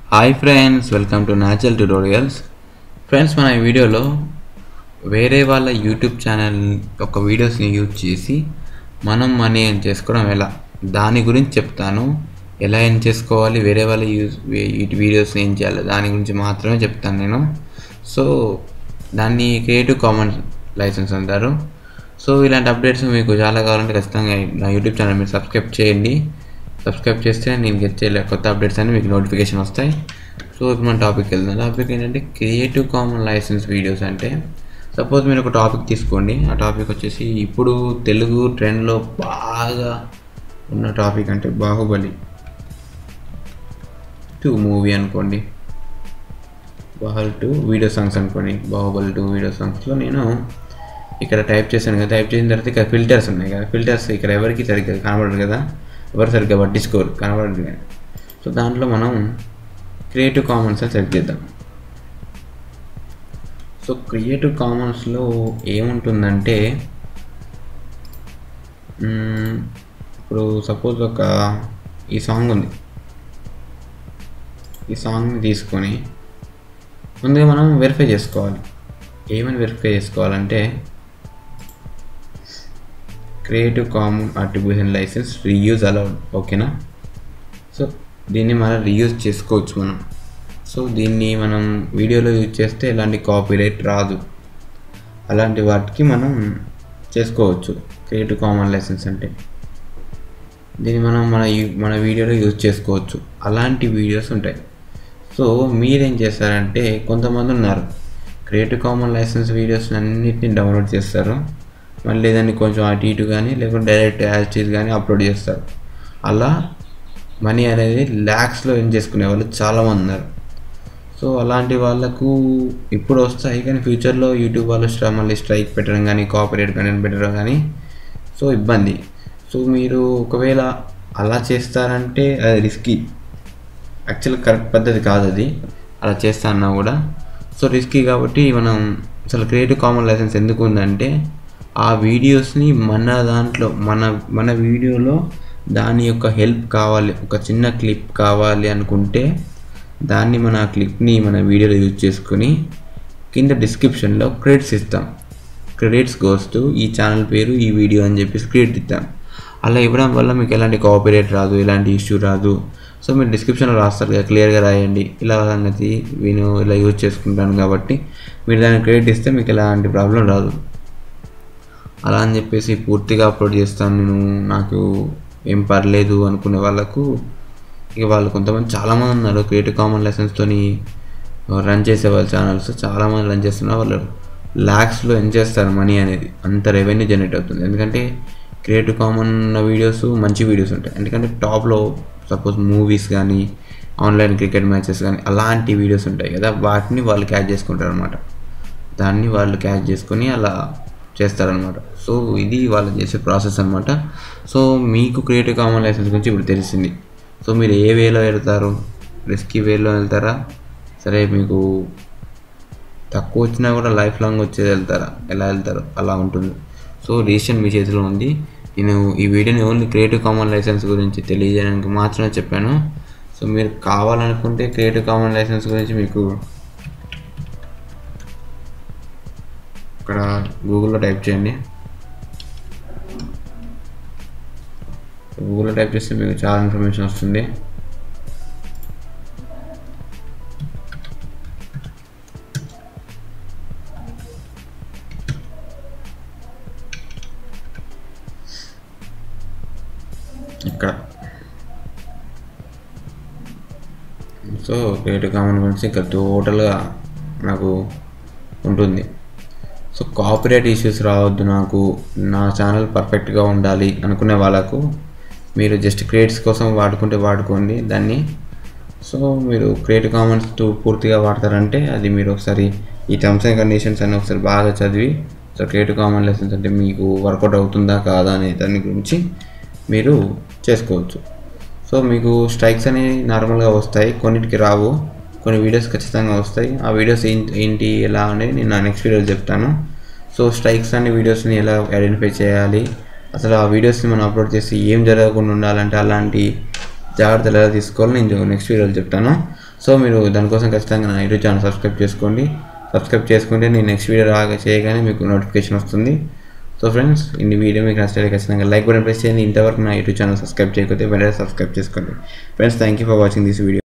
Hi friends, welcome to natural tutorials. Friends, మన ఈ వీడియోలో వేరే వాళ్ళ యూట్యూబ్ ఛానల్ యొక్క వీడియోస్ని యూజ్ చేసి మనం మనీ ఎర్న్ చేసుకోవడం ఎలా, దాని గురించి చెప్తాను. ఎలా ఎర్న్ చేసుకోవాలి, వేరే వాళ్ళ వీడియోస్ని ఏం చేయాలి, దాని గురించి మాత్రమే చెప్తాను నేను. సో దాన్ని క్రియేటివ్ కామన్స్ లైసెన్స్ అంటారు. సో ఇలాంటి అప్డేట్స్ మీకు చాలా కావాలంటే ఖచ్చితంగా నా యూట్యూబ్ ఛానల్ మీరు సబ్స్క్రైబ్ చేయండి. సబ్స్క్రైబ్ చేస్తే నేను గెచ్చే కొత్త అప్డేట్స్ అన్ని మీకు నోటిఫికేషన్ వస్తాయి. సో ఇప్పుడు మన టాపిక్ వెళ్దాం. టాపిక్ ఏంటంటే క్రియేటివ్ కామన్ లైసెన్స్ వీడియోస్. అంటే సపోజ్ మీరు ఒక టాపిక్ తీసుకోండి. ఆ టాపిక్ వచ్చేసి ఇప్పుడు తెలుగు ట్రెండ్లో బాగా ఉన్న టాపిక్ అంటే బాహుబలి 2 మూవీ అనుకోండి. బాహుబలి 2 వీడియో సాంగ్స్ అనుకోండి. బాహుబలి 2 వీడియో సాంగ్స్లో నేను ఇక్కడ టైప్ చేశాను కదా. టైప్ చేసిన తర్వాత ఇక్కడ ఫిల్టర్స్ ఉన్నాయి కదా. ఫిల్టర్స్ ఇక్కడ ఎవరికి సరిగ్గా కనబడదు కదా, ఎవరు సరిగ్గా పట్టించుకోరు, కనబడదు కానీ. సో దాంట్లో మనం క్రియేటివ్ కామన్స్ అని సెలెక్ట్ చేద్దాం. సో క్రియేటివ్ కామన్స్లో ఏముంటుందంటే ఇప్పుడు సపోజ్ ఈ సాంగ్ ఉంది. ఈ సాంగ్ని తీసుకొని ముందుగా మనం వెరిఫై చేసుకోవాలి. ఏమని వెరిఫై చేసుకోవాలంటే creative common attribution license reuse allowed, ఓకేనా. సో దీన్ని మనం రీయూజ్ చేసుకోవచ్చు మనం. సో దీన్ని మనం వీడియోలో యూజ్ చేస్తే ఎలాంటి కాపీరైట్ రాదు. అలాంటి వాటికి మనం చేసుకోవచ్చు క్రియేటివ్ కామన్ లైసెన్స్ అంటే. దీన్ని మనం మన వీడియోలో యూజ్ చేసుకోవచ్చు. అలాంటి వీడియోస్ ఉంటాయి. సో మీరేం చేస్తారంటే, కొంతమంది ఉన్నారు క్రియేటివ్ కామన్ లైసెన్స్ వీడియోస్ అన్నిటిని డౌన్లోడ్ చేస్తారు, మళ్ళీ దాన్ని కొంచెం అటు ఇటు కానీ లేకుంటే డైరెక్ట్ యాజ్ కానీ అప్లోడ్ చేస్తారు. అలా మనీ అనేది ల్యాక్స్లో ఎర్న్ చేసుకునే వాళ్ళు చాలామంది ఉన్నారు. సో అలాంటి వాళ్ళకు ఇప్పుడు వస్తాయి, కానీ ఫ్యూచర్లో యూట్యూబ్ వాళ్ళు మళ్ళీ స్ట్రైక్ పెట్టడం కానీ కాపీరైట్ కంటెంట్ పెట్టడం కానీ సో ఇబ్బంది. సో మీరు ఒకవేళ అలా చేస్తారంటే అది రిస్కీ. యాక్చువల్గా కరెక్ట్ పద్ధతి కాదు అది, అలా చేస్తా అన్నా కూడా. సో రిస్కీ కాబట్టి మనం అసలు క్రియేటివ్ కామన్ లైసెన్స్ ఎందుకు ఉందంటే, ఆ వీడియోస్ని మన దాంట్లో మన వీడియోలో దాని యొక్క హెల్ప్ కావాలి, ఒక చిన్న క్లిప్ కావాలి అనుకుంటే దాన్ని మన క్లిప్ని మన వీడియోలో యూజ్ చేసుకుని కింద డిస్క్రిప్షన్లో క్రెడిట్స్ ఇస్తాం. క్రెడిట్స్ గోస్ టు ఈ ఛానల్ పేరు, ఈ వీడియో అని చెప్పేసి క్రెడిట్ ఇస్తాం. అలా ఇవ్వడం వల్ల మీకు ఎలాంటి కాపీరైట్ రాదు, ఎలాంటి ఇష్యూ రాదు. సో మీరు డిస్క్రిప్షన్లో రాస్తారు కదా, క్లియర్గా రాయండి ఇలా సంగతి నేను ఇలా యూజ్ చేసుకుంటాను కాబట్టి మీరు దాన్ని క్రెడిట్ ఇస్తే మీకు ఎలాంటి ప్రాబ్లం రాదు. అలా అని చెప్పేసి పూర్తిగా అప్లోడ్ చేస్తాను నేను, నాకు ఏం పర్లేదు అనుకునే వాళ్ళకు, ఇక వాళ్ళు కొంతమంది చాలామంది ఉన్నారు క్రియేటివ్ కామన్ లైసెన్స్తోని రన్ చేసే వాళ్ళ ఛానల్స్ చాలామంది రన్ చేస్తున్నారు. వాళ్ళు ల్యాక్స్లో ఎర్న్ చేస్తారు మనీ అనేది, అంత రెవెన్యూ జనరేట్ అవుతుంది. ఎందుకంటే క్రియేటివ్ కామన్ వీడియోస్ మంచి వీడియోస్ ఉంటాయి. ఎందుకంటే టాప్లో సపోజ్ మూవీస్ కానీ ఆన్లైన్ క్రికెట్ మ్యాచెస్ కానీ అలాంటి వీడియోస్ ఉంటాయి కదా, వాటిని వాళ్ళు క్యాచ్ చేసుకుంటారు అనమాట. దాన్ని వాళ్ళు క్యాచ్ చేసుకొని అలా చేస్తారనమాట. సో ఇది వాళ్ళు చేసే ప్రాసెస్ అనమాట. సో మీకు క్రియేటివ్ కామన్ లైసెన్స్ గురించి ఇప్పుడు తెలిసింది. సో మీరు ఏ వేలో వెళ్తారు, రిస్కీ వేలో వెళ్తారా, సరే మీకు తక్కువ వచ్చినా కూడా లైఫ్ లాంగ్ వచ్చేది వెళ్తారా, ఎలా వెళ్తారు అలా ఉంటుంది. సో డిసిషన్ మీ చేతిలో ఉంది. నేను ఈ వీడియోని ఓన్లీ క్రియేటివ్ కామన్ లైసెన్స్ గురించి తెలియజేయడానికి మాత్రమే చెప్పాను. సో మీరు కావాలనుకుంటే క్రియేటివ్ కామన్ లైసెన్స్ గురించి మీకు ఇక్కడ గూగుల్లో టైప్ చేయండి. గూగుల్లో టైప్ చేస్తే మీకు చాలా ఇన్ఫర్మేషన్ వస్తుంది. ఇక్కడ సో క్రియేటివ్ కామన్ గురించి ఇక్కడ టోటల్గా నాకు ఉంటుంది. సో కాపీరైట్ ఇష్యూస్ రావద్దు, నాకు నా ఛానల్ పర్ఫెక్ట్గా ఉండాలి అనుకునే వాళ్ళకు మీరు జస్ట్ క్రియేట్స్ కోసం వాడుకోండి దాన్ని. సో మీరు క్రియేటివ్ కామన్స్ పూర్తిగా వాడతారంటే అది మీరు ఒకసారి ఈ టర్మ్స్ అండ్ కండిషన్స్ అని ఒకసారి బాగా చదివి, సో క్రియేటివ్ కామన్ లైసెన్స్ అంటే మీకు వర్కౌట్ అవుతుందా కాదా అనే దాని గురించి మీరు చేసుకోవచ్చు. సో మీకు స్ట్రైక్స్ అనేవి నార్మల్గా వస్తాయి, కొన్నిటికి రావు, కొన్ని వీడియోస్ ఖచ్చితంగా వస్తాయి. ఆ వీడియోస్ ఏంటి ఎలా అనేది నేను నా నెక్స్ట్ వీడియోలో చెప్తాను. సో స్ట్రైక్స్ అనే వీడియోస్ని ఎలా ఐడెంటిఫై చేయాలి, అసలు ఆ వీడియోస్ని మనం అప్లోడ్ చేసి ఏం జరగకుండా ఉండాలంటే అలాంటి జాగ్రత్తలు ఎలా తీసుకోవాలో నేను నెక్స్ట్ వీడియోలో చెప్తాను. సో మీరు దానికోసం ఖచ్చితంగా నా యూట్యూబ్ ఛానల్ సబ్స్క్రైబ్ చేసుకోండి. సబ్స్క్రైబ్ చేసుకుంటే నేను నెక్స్ట్ వీడియో చేయగానే మీకు నోటిఫికేషన్ వస్తుంది. సో ఫ్రెండ్స్, ఈ వీడియో మీకు నచ్చితే ఖచ్చితంగా లైక్ బటన్ ప్రెస్ చేయండి. ఇంతవరకు నా యూట్యూబ్ ఛానల్ సబ్స్క్రైబ్ చేయకపోతే వెంటనే సబ్స్క్రైబ్ చేసుకోండి. Friends, thank you for watching this video.